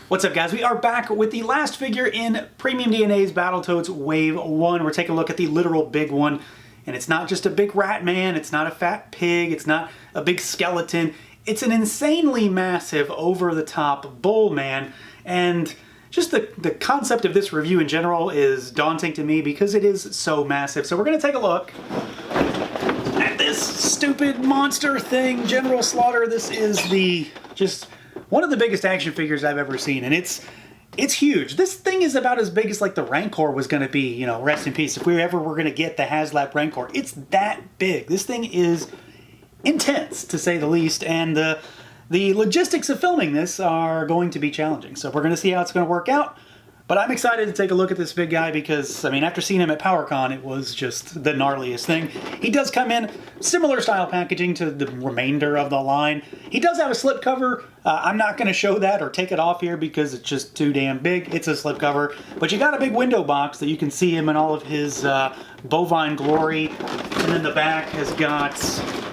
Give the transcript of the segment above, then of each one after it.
What's up, guys? We are back with the last figure in PremiumDNA's Battletoads Wave 1. We're taking a look at the literal big one. And it's not just a big rat man, it's not a fat pig, it's not a big skeleton. It's an insanely massive, over-the-top bull man. And just the concept of this review in general is daunting to me because it is so massive. So we're going to take a look at this stupid monster thing, General Slaughter. This is just one of the biggest action figures I've ever seen, and it's huge. This thing is about as big as like the Rancor was going to be, you know, rest in peace. If we ever were going to get the HasLab Rancor, it's that big. This thing is intense, to say the least, and the logistics of filming this are going to be challenging. So we're going to see how it's going to work out. But I'm excited to take a look at this big guy because, I mean, after seeing him at PowerCon, it was just the gnarliest thing. He does come in similar style packaging to the remainder of the line. He does have a slip cover. I'm not going to show that or take it off here because it's just too damn big. It's a slip cover. But you got a big window box that you can see him in all of his bovine glory. And then the back has got,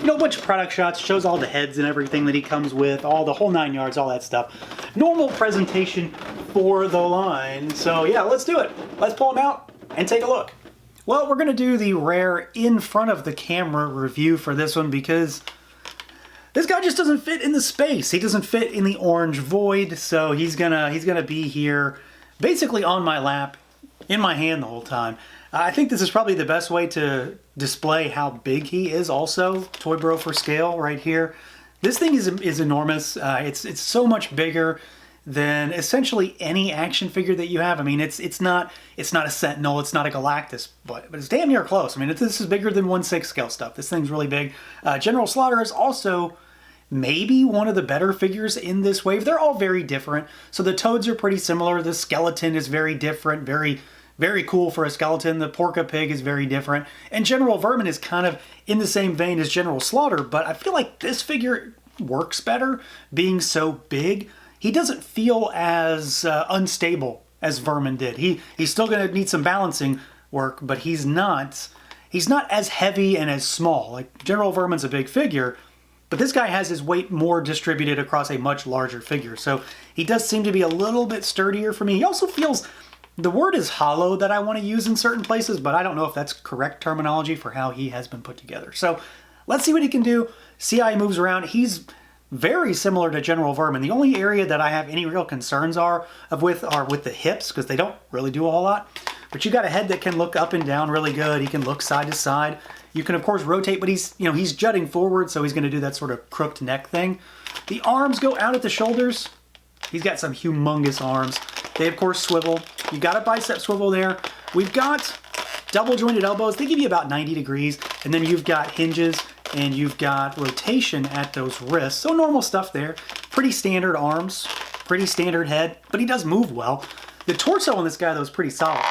you know, a bunch of product shots. Shows all the heads and everything that he comes with. All the whole 9 yards, all that stuff. Normal presentation for the line. So yeah, let's do it. Let's pull him out and take a look. Well, we're going to do the rare in front of the camera review for this one because this guy just doesn't fit in the space. He doesn't fit in the orange void, so he's gonna be here basically on my lap, in my hand the whole time. I think this is probably the best way to display how big he is also. Toy Bro for scale right here. This thing is enormous. It's so much bigger than essentially any action figure that you have. I mean, it's not a Sentinel, it's not a Galactus, but it's damn near close. I mean, this is bigger than 1/6 scale stuff. This thing's really big. General Slaughter is also maybe one of the better figures in this wave. They're all very different. So the Toads are pretty similar. The skeleton is very different, very, very cool for a skeleton. The Porca Pig is very different. And General Vermin is kind of in the same vein as General Slaughter, but I feel like this figure works better being so big. He doesn't feel as unstable as Vermin did. He's still going to need some balancing work, but he's not as heavy and as small. Like General Vermin's a big figure, but this guy has his weight more distributed across a much larger figure. So he does seem to be a little bit sturdier for me. He also feels, the word is hollow that I want to use in certain places, but I don't know if that's correct terminology for how he has been put together. So let's see what he can do, see how he moves around. He's very similar to General Vermin. The only area that I have any real concerns are with the hips, because they don't really do a whole lot. But you got a head that can look up and down really good. He can look side to side. You can of course rotate, but he's jutting forward, so he's going to do that sort of crooked neck thing. The arms go out at the shoulders. He's got some humongous arms. They of course swivel. You got a bicep swivel there. We've got double jointed elbows. They give you about 90 degrees, and then you've got hinges and you've got rotation at those wrists. So normal stuff there. Pretty standard arms, pretty standard head, but he does move well. The torso on this guy though is pretty solid.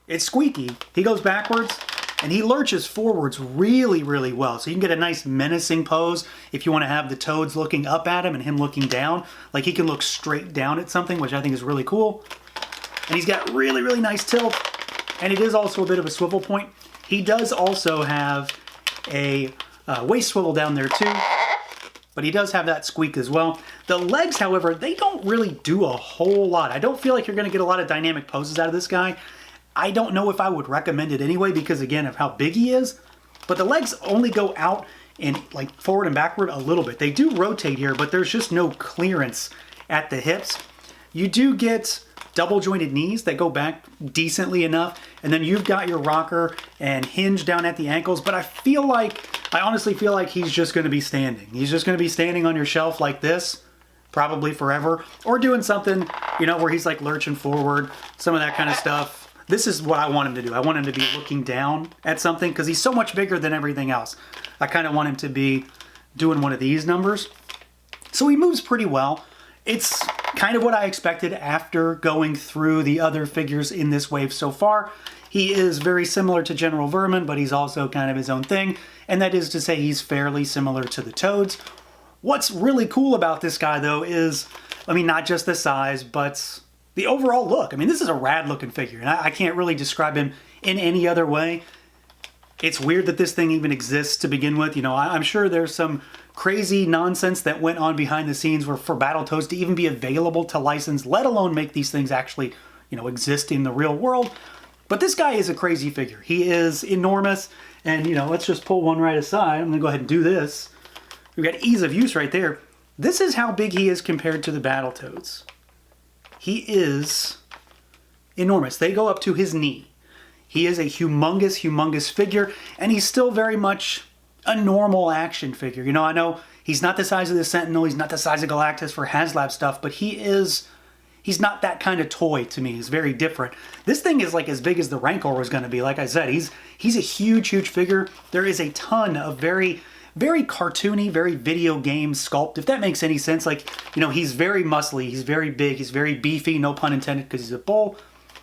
It's squeaky. He goes backwards and he lurches forwards really, really well. So you can get a nice menacing pose if you want to have the Toads looking up at him and him looking down. Like he can look straight down at something, which I think is really cool. And he's got really, really nice tilt. And it is also a bit of a swivel point. He does also have a waist swivel down there too, but he does have that squeak as well. The legs, however, they don't really do a whole lot. I don't feel like you're going to get a lot of dynamic poses out of this guy. I don't know if I would recommend it anyway because, again, of how big he is, but the legs only go out and like forward and backward a little bit. They do rotate here, but there's just no clearance at the hips. You do get double jointed knees that go back decently enough, and then you've got your rocker and hinge down at the ankles, but I honestly feel like he's just going to be standing. He's just going to be standing on your shelf like this, probably forever, or doing something, you know, where he's like lurching forward, some of that kind of stuff. This is what I want him to do. I want him to be looking down at something because he's so much bigger than everything else. I kind of want him to be doing one of these numbers. So he moves pretty well. It's kind of what I expected after going through the other figures in this wave so far. He is very similar to General Vermin, but he's also kind of his own thing, and that is to say he's fairly similar to the Toads. What's really cool about this guy, though, is, I mean, not just the size, but the overall look. I mean, this is a rad-looking figure, and I can't really describe him in any other way. It's weird that this thing even exists to begin with. You know, I'm sure there's some crazy nonsense that went on behind the scenes for Battletoads to even be available to license, let alone make these things actually, exist in the real world. But this guy is a crazy figure. He is enormous, and let's just pull one right aside. I'm gonna go ahead and do this. We've got ease of use right there. This is how big he is compared to the Battletoads. He is enormous. They go up to his knee. He is a humongous, humongous figure, and he's still very much a normal action figure. I know he's not the size of the Sentinel, he's not the size of Galactus for HasLab stuff, but he's not that kind of toy to me. He's very different. This thing is like as big as the Rancor was going to be. Like I said, he's a huge, huge figure. There is a ton of very, very cartoony, very video game sculpt, if that makes any sense. Like, he's very muscly, he's very big, he's very beefy, no pun intended because he's a bull.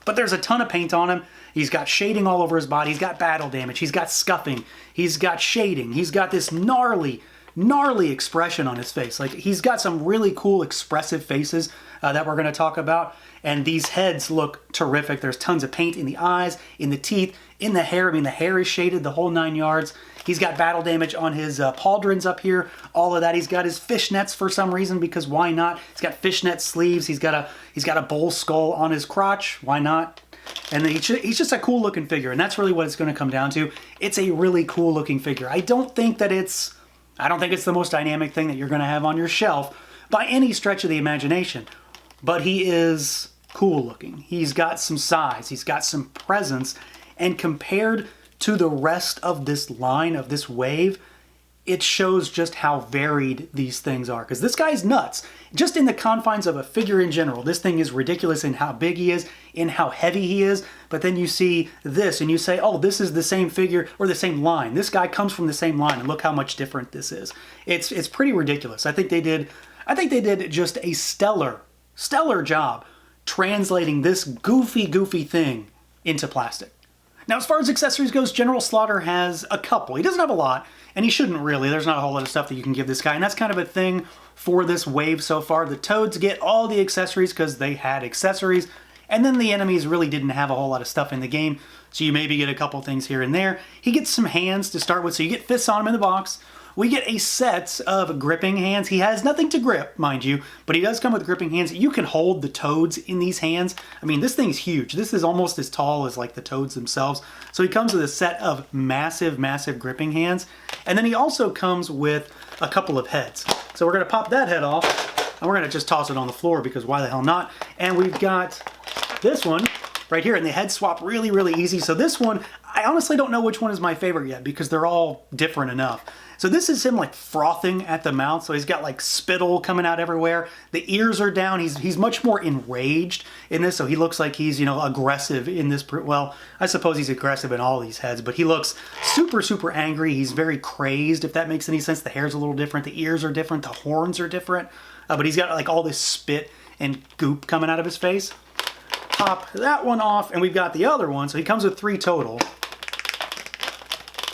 But there's a ton of paint on him. He's got shading all over his body. He's got battle damage. He's got scuffing. He's got shading. He's got this gnarly, gnarly expression on his face. Like, he's got some really cool expressive faces that we're going to talk about. And these heads look terrific. There's tons of paint in the eyes, in the teeth, in the hair. I mean, the hair is shaded the whole 9 yards. He's got battle damage on his pauldrons up here, all of that. He's got his fishnets for some reason, because why not? He's got fishnet sleeves. He's got a bull skull on his crotch. Why not? And he's just a cool looking figure, and that's really what it's going to come down to. It's a really cool looking figure. I don't think it's the most dynamic thing that you're going to have on your shelf by any stretch of the imagination, but he is cool looking. He's got some size. He's got some presence, and compared to the rest of this line, of this wave, it shows just how varied these things are. Because this guy's nuts. Just in the confines of a figure in general, this thing is ridiculous in how big he is, in how heavy he is. But then you see this and you say, oh, this is the same figure or the same line. This guy comes from the same line, and look how much different this is. It's pretty ridiculous. I think they did just a stellar job translating this goofy thing into plastic. Now, as far as accessories goes, General Slaughter has a couple. He doesn't have a lot, and he shouldn't really. There's not a whole lot of stuff that you can give this guy, and that's kind of a thing for this wave so far. The Toads get all the accessories because they had accessories, and then the enemies really didn't have a whole lot of stuff in the game, so you maybe get a couple things here and there. He gets some hands to start with, so you get fists on him in the box. We get a set of gripping hands. He has nothing to grip, mind you, but he does come with gripping hands. You can hold the Toads in these hands. I mean, this thing's huge. This is almost as tall as like the Toads themselves. So he comes with a set of massive, massive gripping hands. And then he also comes with a couple of heads. So we're gonna pop that head off, and we're gonna just toss it on the floor because why the hell not? And we've got this one right here, and the heads swap really, really easy. So this one, I honestly don't know which one is my favorite yet because they're all different enough. So this is him like frothing at the mouth. So he's got like spittle coming out everywhere. The ears are down. He's much more enraged in this. So he looks like he's, aggressive in this. Well, I suppose he's aggressive in all these heads, but he looks super, super angry. He's very crazed, if that makes any sense. The hair's a little different. The ears are different. The horns are different. But he's got like all this spit and goop coming out of his face. Pop that one off, and we've got the other one. So he comes with 3 total.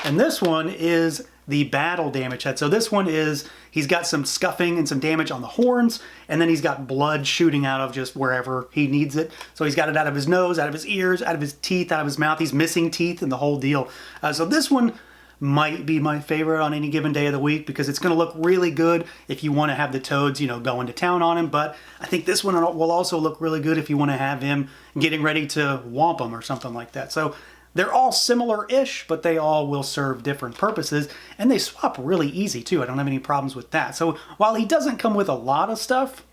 And this one is the battle damage head. So this one is, he's got some scuffing and some damage on the horns, and then he's got blood shooting out of just wherever he needs it. So he's got it out of his nose, out of his ears, out of his teeth, out of his mouth. He's missing teeth and the whole deal. So this one might be my favorite on any given day of the week because it's going to look really good if you want to have the Toads, going to town on him. But I think this one will also look really good if you want to have him getting ready to whomp him or something like that. So they're all similar-ish, but they all will serve different purposes, and they swap really easy, too. I don't have any problems with that. So while he doesn't come with a lot of stuff,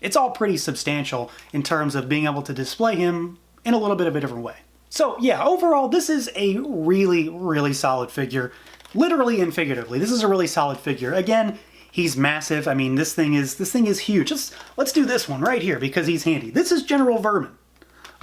it's all pretty substantial in terms of being able to display him in a little bit of a different way. So yeah, overall, this is a really, really solid figure. Literally and figuratively, this is a really solid figure. Again, he's massive. I mean, this thing is huge. Let's do this one right here because he's handy. This is General Vermin.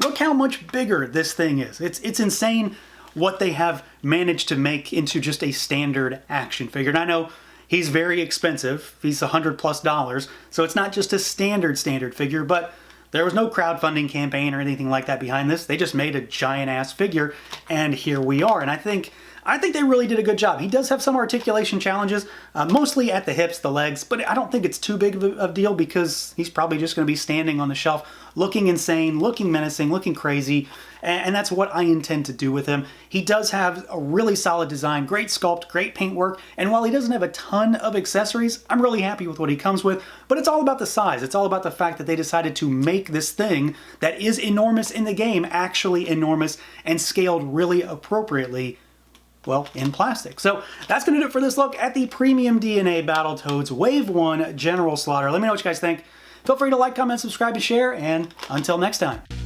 Look how much bigger this thing is. It's insane what they have managed to make into just a standard action figure. And I know he's very expensive. He's $100+, so it's not just a standard figure, but there was no crowdfunding campaign or anything like that behind this. They just made a giant-ass figure, and here we are. And I think they really did a good job. He does have some articulation challenges, mostly at the hips, the legs, but I don't think it's too big of a deal because he's probably just going to be standing on the shelf looking insane, looking menacing, looking crazy, and that's what I intend to do with him. He does have a really solid design, great sculpt, great paintwork, and while he doesn't have a ton of accessories, I'm really happy with what he comes with, but it's all about the size. It's all about the fact that they decided to make this thing that is enormous in the game actually enormous and scaled really appropriately, well, in plastic. So that's going to do it for this look at the PremiumDNA Battletoads Wave 1 General Slaughter. Let me know what you guys think. Feel free to like, comment, subscribe, and share, and until next time.